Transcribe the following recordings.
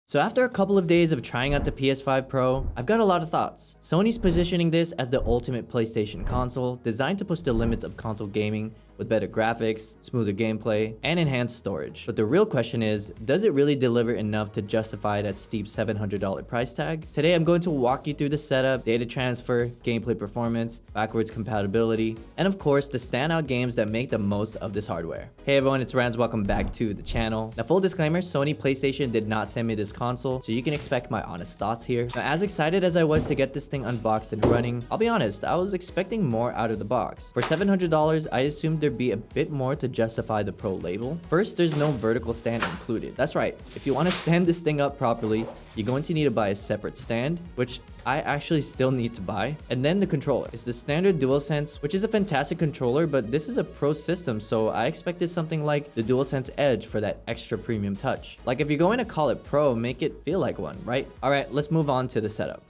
So after a couple of days of trying out the PS5 Pro, I've got a lot of thoughts. Sony's positioning this as the ultimate PlayStation console, designed to push the limits of console gaming with better graphics, smoother gameplay, and enhanced storage. But the real question is, does it really deliver enough to justify that steep $700 price tag? Today I'm going to walk you through the setup, data transfer, gameplay performance, backwards compatibility, and of course the standout games that make the most of this hardware. Hey everyone, it's Rans, welcome back to the channel. Now full disclaimer, Sony PlayStation did not send me this console, so you can expect my honest thoughts here. Now as excited as I was to get this thing unboxed and running, I'll be honest, I was expecting more out of the box. For $700, I assumed there'd be a bit more to justify the Pro label. First, there's no vertical stand included. That's right, if you want to stand this thing up properly, you're going to need to buy a separate stand, which I actually still need to buy. And then the controller. It's the standard DualSense, which is a fantastic controller, but this is a Pro system, so I expected something like the DualSense Edge for that extra premium touch. Like if you're going to call it Pro, make it feel like one, right? Alright, let's move on to the setup.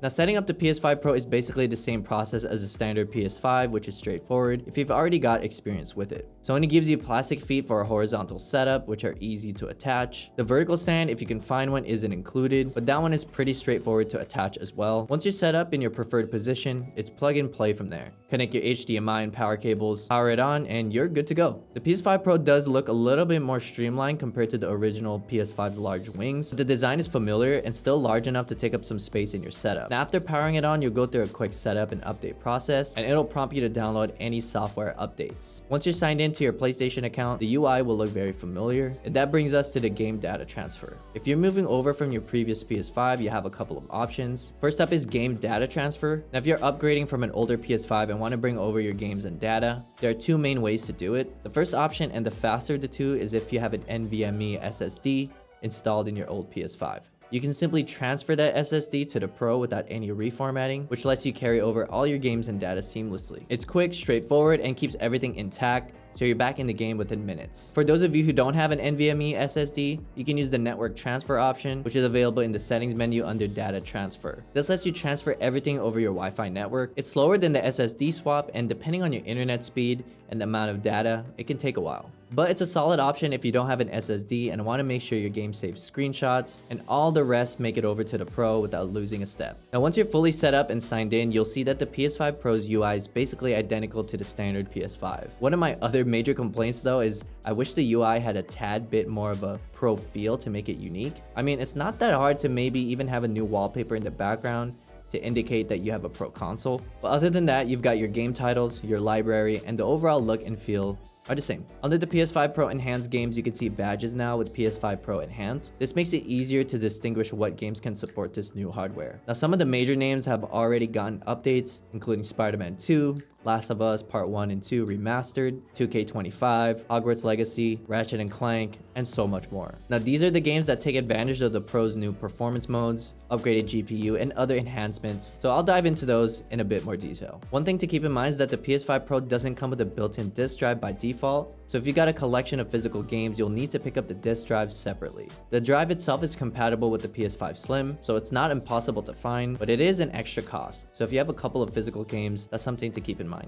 Now setting up the PS5 Pro is basically the same process as the standard PS5, which is straightforward if you've already got experience with it. Sony gives you plastic feet for a horizontal setup, which are easy to attach. The vertical stand, if you can find one, isn't included, but that one is pretty straightforward to attach as well. Once you're set up in your preferred position, it's plug and play from there. Connect your HDMI and power cables, power it on, and you're good to go. The PS5 Pro does look a little bit more streamlined compared to the original PS5's large wings, but the design is familiar and still large enough to take up some space in your setup. Now after powering it on, you'll go through a quick setup and update process, and it'll prompt you to download any software updates. Once you're signed into your PlayStation account, the UI will look very familiar, and that brings us to the game data transfer. If you're moving over from your previous PS5, you have a couple of options. First up is game data transfer. Now if you're upgrading from an older PS5 and want to bring over your games and data, there are two main ways to do it. The first option, and the faster of the two, is if you have an NVMe SSD installed in your old PS5. You can simply transfer that SSD to the Pro without any reformatting, which lets you carry over all your games and data seamlessly. It's quick, straightforward, and keeps everything intact, so you're back in the game within minutes. For those of you who don't have an NVMe SSD, you can use the network transfer option, which is available in the settings menu under data transfer. This lets you transfer everything over your Wi-Fi network. It's slower than the SSD swap, and depending on your internet speed and the amount of data, it can take a while. But it's a solid option if you don't have an SSD and want to make sure your game saves screenshots, and all the rest make it over to the Pro without losing a step. Now once you're fully set up and signed in, you'll see that the PS5 Pro's UI is basically identical to the standard PS5. One of my other major complaints though is I wish the UI had a tad bit more of a Pro feel to make it unique. I mean, it's not that hard to maybe even have a new wallpaper in the background to indicate that you have a Pro console. But other than that, you've got your game titles, your library, and the overall look and feel are the same. Under the PS5 Pro Enhanced games, you can see badges now with PS5 Pro Enhanced. This makes it easier to distinguish what games can support this new hardware. Now, some of the major names have already gotten updates, including Spider-Man 2, Last of Us Part 1 and 2 Remastered, 2K25, Hogwarts Legacy, Ratchet & Clank, and so much more. Now, these are the games that take advantage of the Pro's new performance modes, upgraded GPU, and other enhancements, so I'll dive into those in a bit more detail. One thing to keep in mind is that the PS5 Pro doesn't come with a built-in disk drive by default, so if you got a collection of physical games, you'll need to pick up the disk drive separately. The drive itself is compatible with the PS5 Slim, so it's not impossible to find, but it is an extra cost. So if you have a couple of physical games, that's something to keep in mind.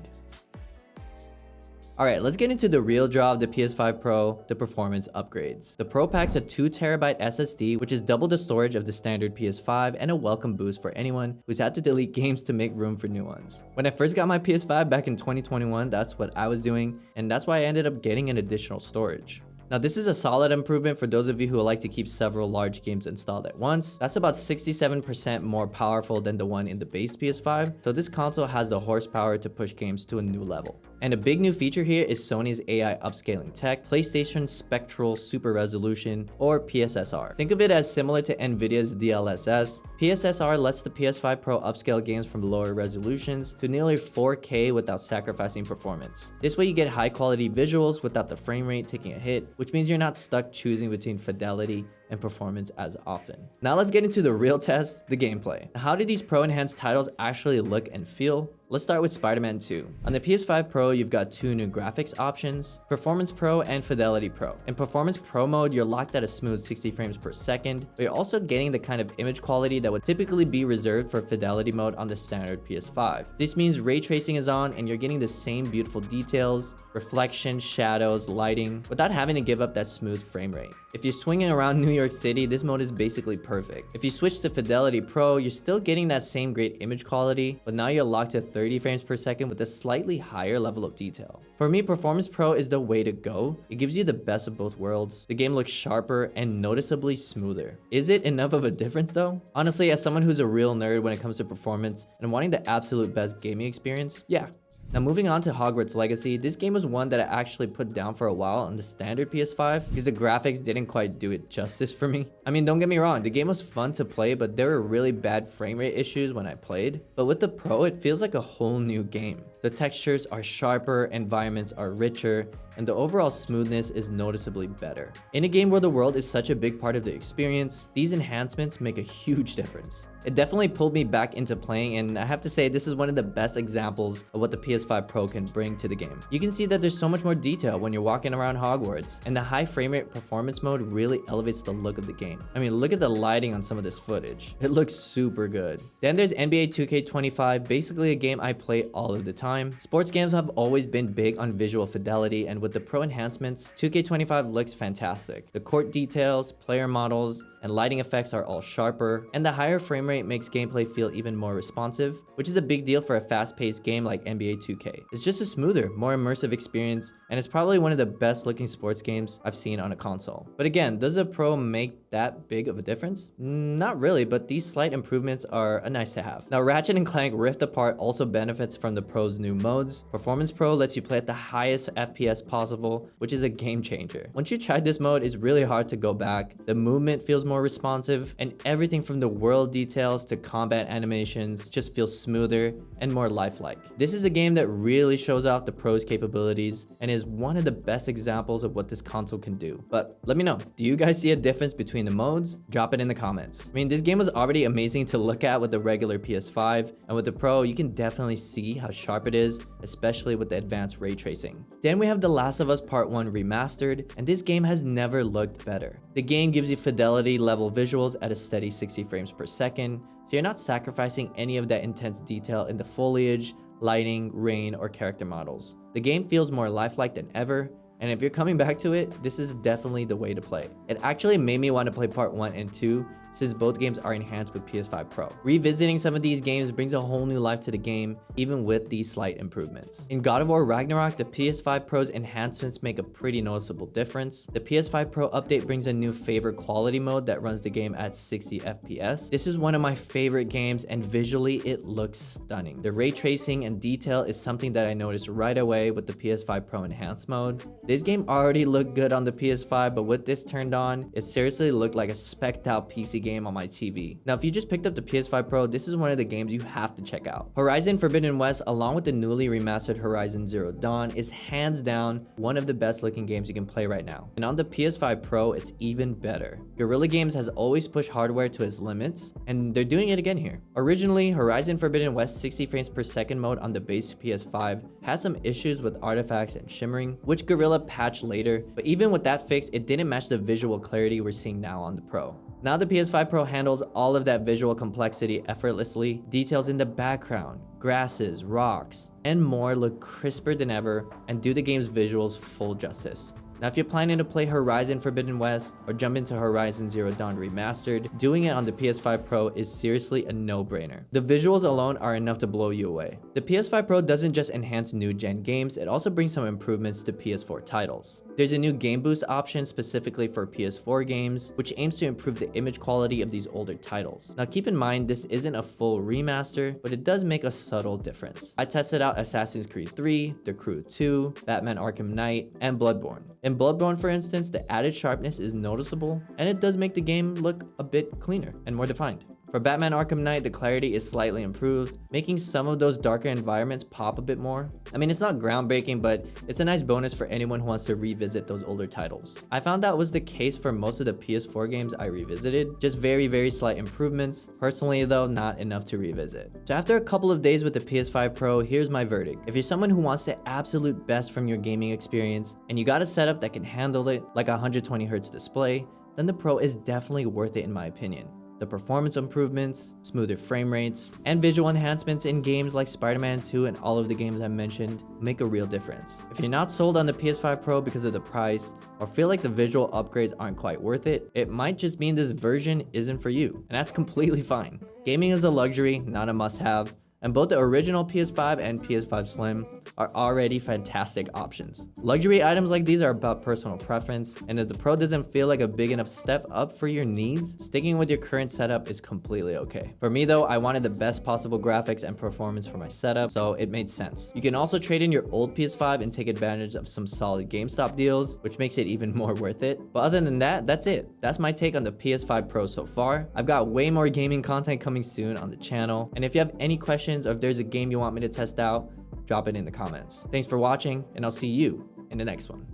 Alright, let's get into the real draw of the PS5 Pro, the performance upgrades. The Pro packs a 2TB SSD, which is double the storage of the standard PS5 and a welcome boost for anyone who's had to delete games to make room for new ones. When I first got my PS5 back in 2021, that's what I was doing, and that's why I ended up getting an additional storage. Now this is a solid improvement for those of you who like to keep several large games installed at once. That's about 67% more powerful than the one in the base PS5, so this console has the horsepower to push games to a new level. And a big new feature here is Sony's AI upscaling tech, PlayStation Spectral Super Resolution, or PSSR. Think of it as similar to Nvidia's DLSS. PSSR lets the PS5 Pro upscale games from lower resolutions to nearly 4K without sacrificing performance. This way you get high quality visuals without the frame rate taking a hit, which means you're not stuck choosing between fidelity and performance as often. Now let's get into the real test, the gameplay. How do these Pro Enhanced titles actually look and feel? Let's start with Spider-Man 2. On the PS5 Pro, you've got two new graphics options, Performance Pro and Fidelity Pro. In Performance Pro mode, you're locked at a smooth 60 frames per second, but you're also getting the kind of image quality that would typically be reserved for Fidelity mode on the standard PS5. This means ray tracing is on and you're getting the same beautiful details, reflection, shadows, lighting, without having to give up that smooth frame rate. If you're swinging around New York City, this mode is basically perfect. If you switch to Fidelity Pro, you're still getting that same great image quality, but now you're locked to 30 frames per second with a slightly higher level of detail. For me, Performance Pro is the way to go. It gives you the best of both worlds. The game looks sharper and noticeably smoother. Is it enough of a difference though? Honestly, as someone who's a real nerd when it comes to performance and wanting the absolute best gaming experience, yeah. Now moving on to Hogwarts Legacy, this game was one that I actually put down for a while on the standard PS5 because the graphics didn't quite do it justice for me. I mean, don't get me wrong, the game was fun to play, but there were really bad frame rate issues when I played. But with the Pro, it feels like a whole new game. The textures are sharper, environments are richer, and the overall smoothness is noticeably better. In a game where the world is such a big part of the experience, these enhancements make a huge difference. It definitely pulled me back into playing, and I have to say this is one of the best examples of what the PS5 Pro can bring to the game. You can see that there's so much more detail when you're walking around Hogwarts, and the high frame rate performance mode really elevates the look of the game. I mean, look at the lighting on some of this footage. It looks super good. Then there's NBA 2K25, basically a game I play all of the time. Sports games have always been big on visual fidelity, and with the Pro enhancements, 2K25 looks fantastic. The court details, player models, and lighting effects are all sharper, and the higher frame rate makes gameplay feel even more responsive, which is a big deal for a fast-paced game like NBA 2K. It's just a smoother, more immersive experience, and it's probably one of the best looking sports games I've seen on a console. But again, does a Pro make that big of a difference? Not really, but these slight improvements are a nice to have. Now, Ratchet & Clank Rift Apart also benefits from the Pro's new modes. Performance Pro lets you play at the highest FPS possible, which is a game changer. Once you tried this mode, it's really hard to go back. The movement feels more responsive, and everything from the world details to combat animations just feels smoother and more lifelike. This is a game that really shows off the Pro's capabilities and is one of the best examples of what this console can do. But let me know, do you guys see a difference between the modes? Drop it in the comments. I mean, this game was already amazing to look at with the regular PS5, and with the Pro, you can definitely see how sharp it is, especially with the advanced ray tracing. Then we have The Last of Us Part 1 Remastered, and this game has never looked better. The game gives you fidelity level visuals at a steady 60 frames per second, so you're not sacrificing any of that intense detail in the foliage, lighting, rain, or character models. The game feels more lifelike than ever, and if you're coming back to it, this is definitely the way to play. It actually made me want to play Part 1 and 2, since both games are enhanced with PS5 Pro. Revisiting some of these games brings a whole new life to the game, even with these slight improvements. In God of War Ragnarok, the PS5 Pro's enhancements make a pretty noticeable difference. The PS5 Pro update brings a new favorite quality mode that runs the game at 60 FPS. This is one of my favorite games, and visually it looks stunning. The ray tracing and detail is something that I noticed right away with the PS5 Pro enhanced mode. This game already looked good on the PS5, but with this turned on, it seriously looked like a specced out PC game on my TV. Now, if you just picked up the PS5 Pro, this is one of the games you have to check out. Horizon Forbidden West, along with the newly remastered Horizon Zero Dawn, is hands down one of the best looking games you can play right now. And on the PS5 Pro, it's even better. Guerrilla Games has always pushed hardware to its limits, and they're doing it again here. Originally, Horizon Forbidden West 60 frames per second mode on the base PS5 had some issues with artifacts and shimmering, which Guerrilla patched later, but even with that fix, it didn't match the visual clarity we're seeing now on the Pro. Now the PS5 Pro handles all of that visual complexity effortlessly. Details in the background, grasses, rocks, and more look crisper than ever and do the game's visuals full justice. Now, if you're planning to play Horizon Forbidden West or jump into Horizon Zero Dawn Remastered, doing it on the PS5 Pro is seriously a no-brainer. The visuals alone are enough to blow you away. The PS5 Pro doesn't just enhance new-gen games, it also brings some improvements to PS4 titles. There's a new Game Boost option specifically for PS4 games, which aims to improve the image quality of these older titles. Now, keep in mind, this isn't a full remaster, but it does make a subtle difference. I tested out Assassin's Creed 3, The Crew 2, Batman Arkham Knight, and Bloodborne. In Bloodborne, for instance, the added sharpness is noticeable, and it does make the game look a bit cleaner and more defined. For Batman Arkham Knight, the clarity is slightly improved, making some of those darker environments pop a bit more. I mean, it's not groundbreaking, but it's a nice bonus for anyone who wants to revisit those older titles. I found that was the case for most of the PS4 games I revisited, just very slight improvements. Personally though, not enough to revisit. So after a couple of days with the PS5 Pro, here's my verdict. If you're someone who wants the absolute best from your gaming experience, and you got a setup that can handle it, like a 120Hz display, then the Pro is definitely worth it in my opinion. The performance improvements, smoother frame rates, and visual enhancements in games like Spider-Man 2 and all of the games I mentioned make a real difference. If you're not sold on the PS5 Pro because of the price, or feel like the visual upgrades aren't quite worth it, it might just mean this version isn't for you, and that's completely fine. Gaming is a luxury, not a must-have, and both the original PS5 and PS5 Slim are already fantastic options. Luxury items like these are about personal preference, and if the Pro doesn't feel like a big enough step up for your needs, sticking with your current setup is completely okay. For me though, I wanted the best possible graphics and performance for my setup, so it made sense. You can also trade in your old PS5 and take advantage of some solid GameStop deals, which makes it even more worth it. But other than that, that's it. That's my take on the PS5 Pro so far. I've got way more gaming content coming soon on the channel, and if you have any questions or if there's a game you want me to test out, drop it in the comments. Thanks for watching, and I'll see you in the next one.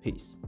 Peace.